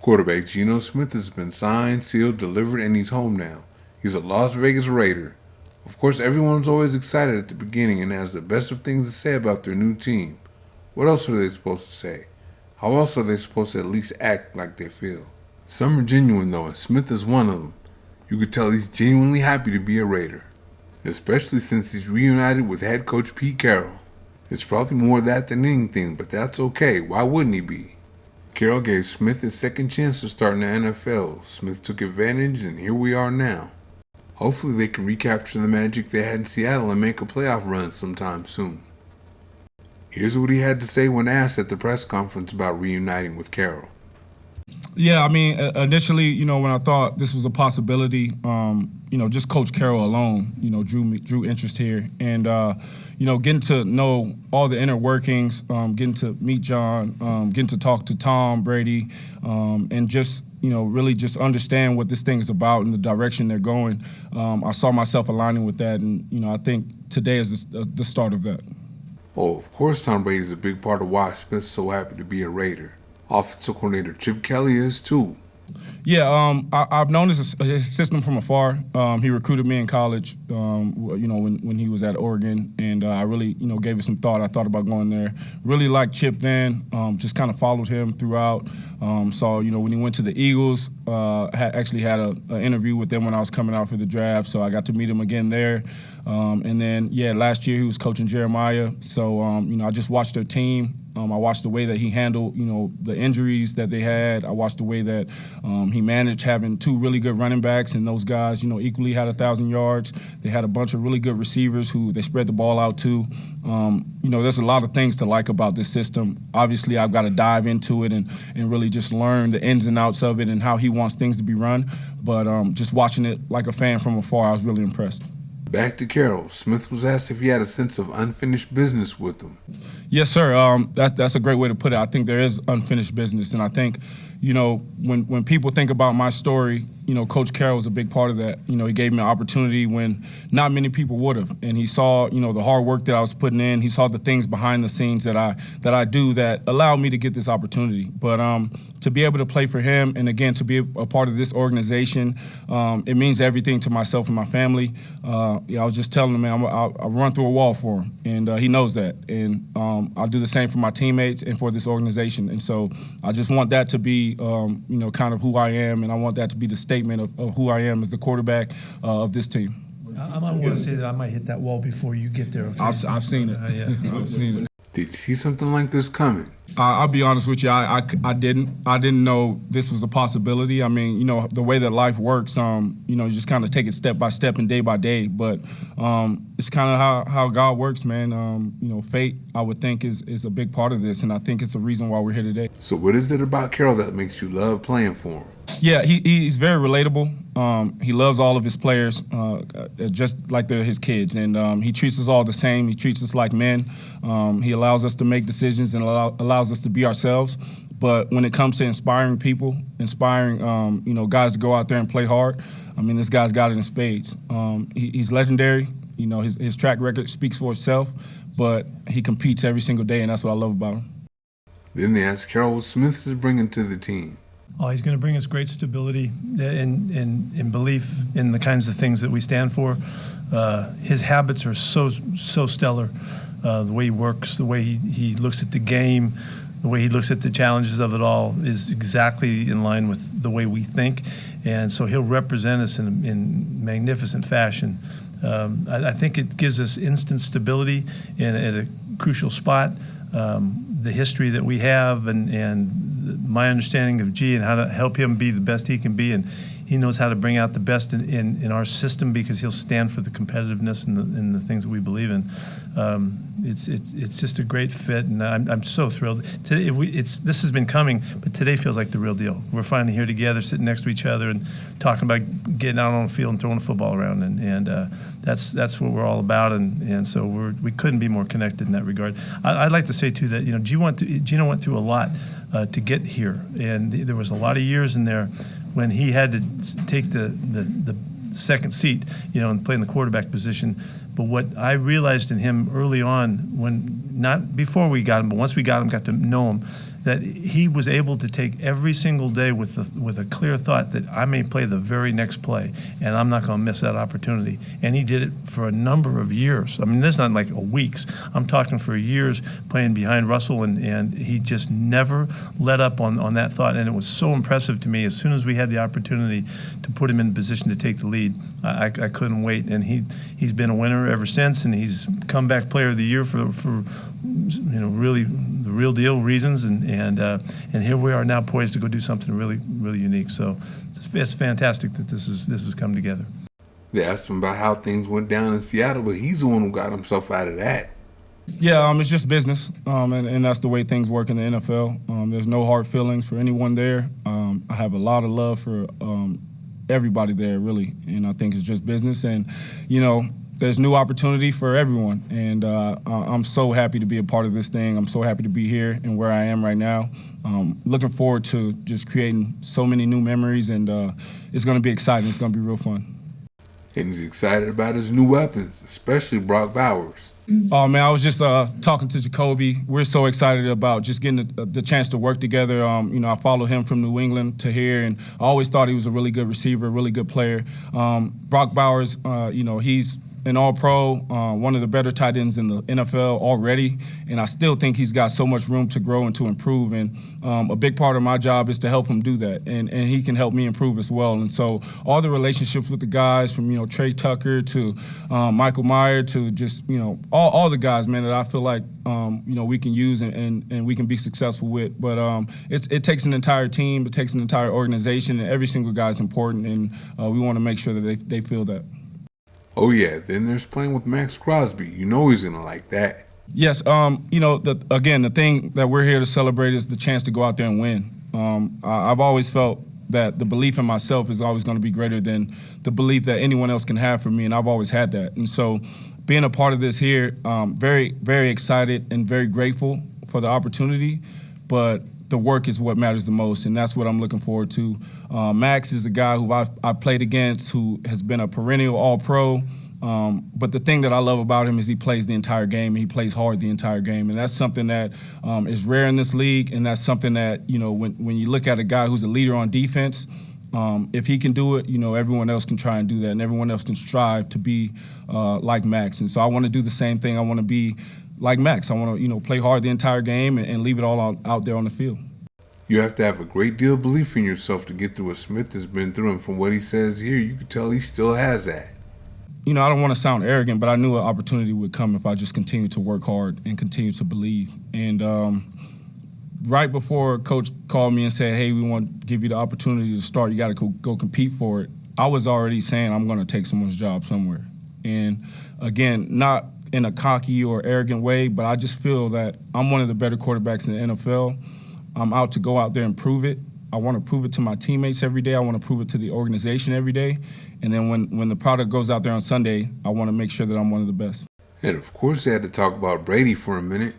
Quarterback Geno Smith has been signed, sealed, delivered, and he's home now. He's a Las Vegas Raider. Of course, everyone's always excited at the beginning and has the best of things to say about their new team. What else are they supposed to say? How else are they supposed to at least act like they feel? Some are genuine though, and Smith is one of them. You could tell he's genuinely happy to be a Raider, especially since he's reunited with head coach Pete Carroll. It's probably more of that than anything, but that's okay. Why wouldn't he be? Carroll gave Smith his second chance to start in the NFL. Smith took advantage, and here we are now. Hopefully they can recapture the magic they had in Seattle and make a playoff run sometime soon. Here's what he had to say when asked at the press conference about reuniting with Carroll. Yeah, I mean, initially, when I thought this was a possibility, just Coach Carroll alone, drew interest here. And, getting to know all the inner workings, getting to meet John, getting to talk to Tom Brady, and just, really just understand what this thing is about and the direction they're going. I saw myself aligning with that, and, I think today is the start of that. Oh, of course Tom Brady is a big part of why Smith's so happy to be a Raider. Offensive coordinator Chip Kelly is too. Yeah, I've known his system from afar. He recruited me in college, when he was at Oregon, and I really, gave it some thought. I thought about going there. Really liked Chip then, just kind of followed him throughout. Saw, when he went to the Eagles, actually had an interview with them when I was coming out for the draft, so I got to meet him again there. And then, last year he was coaching Jeremiah, so, I just watched their team. I watched the way that he handled, the injuries that they had. I watched the way that he managed having two really good running backs, and those guys, equally had 1,000 yards. They had a bunch of really good receivers who they spread the ball out to. There's a lot of things to like about this system. Obviously, I've got to dive into it and really just learn the ins and outs of it and how he wants things to be run. But just watching it like a fan from afar, I was really impressed. Back to Carroll. Smith was asked if he had a sense of unfinished business with him. Yes, sir. That's a great way to put it. I think there is unfinished business, and I think, when people think about my story, Coach Carroll was a big part of that. He gave me an opportunity when not many people would have, and he saw, the hard work that I was putting in. He saw the things behind the scenes that I do that allowed me to get this opportunity. But to be able to play for him, and again to be a part of this organization, it means everything to myself and my family. I was just telling him, man, I'll run through a wall for him, and he knows that. And I'll do the same for my teammates and for this organization. And so I just want that to be, kind of who I am, and I want that to be the statement of who I am as the quarterback of this team. I might want to say that I might hit that wall before you get there. Okay? I've seen it. I've seen it. Did you see something like this coming? I'll be honest with you, I didn't. I didn't know this was a possibility. I mean, the way that life works, you just kind of take it step by step and day by day. But it's kind of how God works, man. Fate, I would think, is a big part of this, and I think it's a reason why we're here today. So what is it about Carroll that makes you love playing for him? Yeah, he's very relatable. He loves all of his players, just like they're his kids, and he treats us all the same. He treats us like men. He allows us to make decisions and allows us to be ourselves. But when it comes to inspiring people, inspiring guys to go out there and play hard, I mean, this guy's got it in spades. He's legendary. His track record speaks for itself, but he competes every single day, and that's what I love about him. Then they asked Carroll what Smith is bringing to the team. Oh, he's going to bring us great stability and belief in the kinds of things that we stand for. His habits are so stellar. The way he works, the way he looks at the game, the way he looks at the challenges of it all is exactly in line with the way we think. And so he'll represent us in magnificent fashion. I think it gives us instant stability at a crucial spot. The history that we have and my understanding of G and how to help him be the best he can be, and he knows how to bring out the best in our system because he'll stand for the competitiveness and the things that we believe in. It's just a great fit, and I'm so thrilled. This has been coming, but today feels like the real deal. We're finally here together, sitting next to each other, and talking about getting out on the field and throwing a football around, and that's what we're all about, and so we couldn't be more connected in that regard. I'd like to say too that Gino went through a lot to get here, and there was a lot of years in there when he had to take the second seat, and play in the quarterback position. But what I realized in him early on, not before we got him, but once we got him, got to know him, that he was able to take every single day with a clear thought that I may play the very next play, and I'm not going to miss that opportunity. And he did it for a number of years. I mean, this is not like weeks. I'm talking for years playing behind Russell, and he just never let up on that thought. And it was so impressive to me. As soon as we had the opportunity to put him in position to take the lead, I couldn't wait. And he's been a winner ever since, and he's comeback player of the year for really the real deal reasons, and here we are now poised to go do something really, really unique. So it's fantastic that this has come together. They asked him about how things went down in Seattle, but he's the one who got himself out of that. Yeah, it's just business, and that's the way things work in the NFL. There's no hard feelings for anyone there. I have a lot of love for everybody there, really, and I think it's just business. And there's new opportunity for everyone, and I'm so happy to be a part of this thing. I'm so happy to be here and where I am right now. Looking forward to just creating so many new memories, and it's going to be exciting. It's going to be real fun. And he's excited about his new weapons, especially Brock Bowers. Oh, man, I was just talking to Jacoby. We're so excited about just getting the chance to work together. I followed him from New England to here, and I always thought he was a really good receiver, a really good player. Brock Bowers, he's an all-pro, one of the better tight ends in the NFL already, and I still think he's got so much room to grow and to improve, and a big part of my job is to help him do that, and he can help me improve as well. And so all the relationships with the guys from, Trey Tucker to Michael Meyer to just, all the guys, man, that I feel like, we can use and we can be successful with. But it takes an entire team, it takes an entire organization, and every single guy is important, and we want to make sure that they feel that. Oh, yeah. Then there's playing with Max Crosby. He's going to like that. Yes. The thing that we're here to celebrate is the chance to go out there and win. I've always felt that the belief in myself is always going to be greater than the belief that anyone else can have for me, and I've always had that. And so being a part of this here, very, very excited and very grateful for the opportunity, but the work is what matters the most, and that's what I'm looking forward to. Max is a guy who I've played against, who has been a perennial All-Pro, but the thing that I love about him is he plays the entire game, and he plays hard the entire game, and that's something that is rare in this league, and that's something that, when you look at a guy who's a leader on defense, if he can do it, everyone else can try and do that, and everyone else can strive to be like Max. And so I want to do the same thing. I want to be like Max. I want to, play hard the entire game and leave it all out there on the field. You have to have a great deal of belief in yourself to get through what Smith has been through, and from what he says here, you can tell he still has that. I don't want to sound arrogant, but I knew an opportunity would come if I just continued to work hard and continue to believe. And right before Coach called me and said, hey, we want to give you the opportunity to start, you got to go compete for it, I was already saying I'm going to take someone's job somewhere. And again, not in a cocky or arrogant way, but I just feel that I'm one of the better quarterbacks in the NFL. I'm out to go out there and prove it. I want to prove it to my teammates every day. I want to prove it to the organization every day. And then when the product goes out there on Sunday, I want to make sure that I'm one of the best. And, of course, they had to talk about Brady for a minute.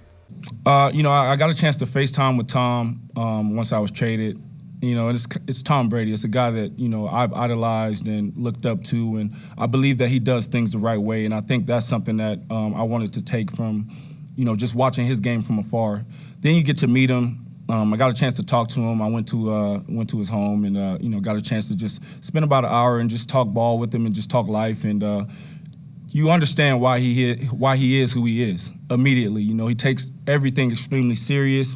I got a chance to FaceTime with Tom once I was traded. It's Tom Brady. It's a guy that, I've idolized and looked up to, and I believe that he does things the right way. And I think that's something that I wanted to take from, just watching his game from afar. Then you get to meet him. I got a chance to talk to him. I went to his home and got a chance to just spend about an hour and just talk ball with him and just talk life. And you understand why he is who he is immediately. He takes everything extremely serious.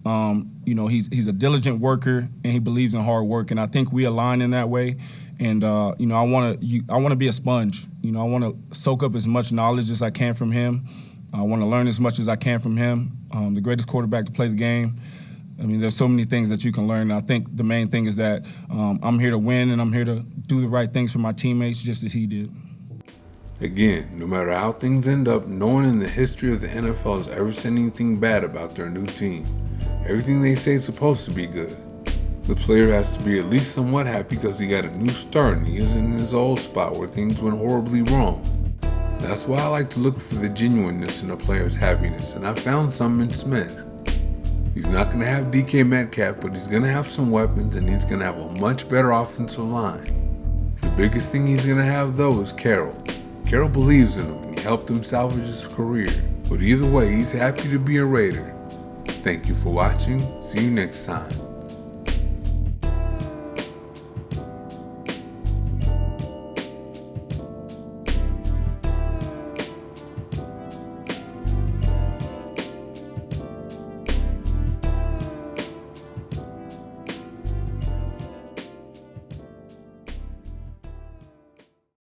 He's a diligent worker and he believes in hard work. And I think we align in that way. And I want to be a sponge. I want to soak up as much knowledge as I can from him. I want to learn as much as I can from him. The greatest quarterback to play the game. There's so many things that you can learn. And I think the main thing is that I'm here to win and I'm here to do the right things for my teammates just as he did. Again, no matter how things end up, no one in the history of the NFL has ever said anything bad about their new team. Everything they say is supposed to be good. The player has to be at least somewhat happy because he got a new start and he isn't in his old spot where things went horribly wrong. That's why I like to look for the genuineness in a player's happiness, and I found some in Smith. He's not going to have DK Metcalf, but he's going to have some weapons, and he's going to have a much better offensive line. The biggest thing he's going to have, though, is Carroll. Carroll believes in him, and he helped him salvage his career. But either way, he's happy to be a Raider. Thank you for watching. See you next time.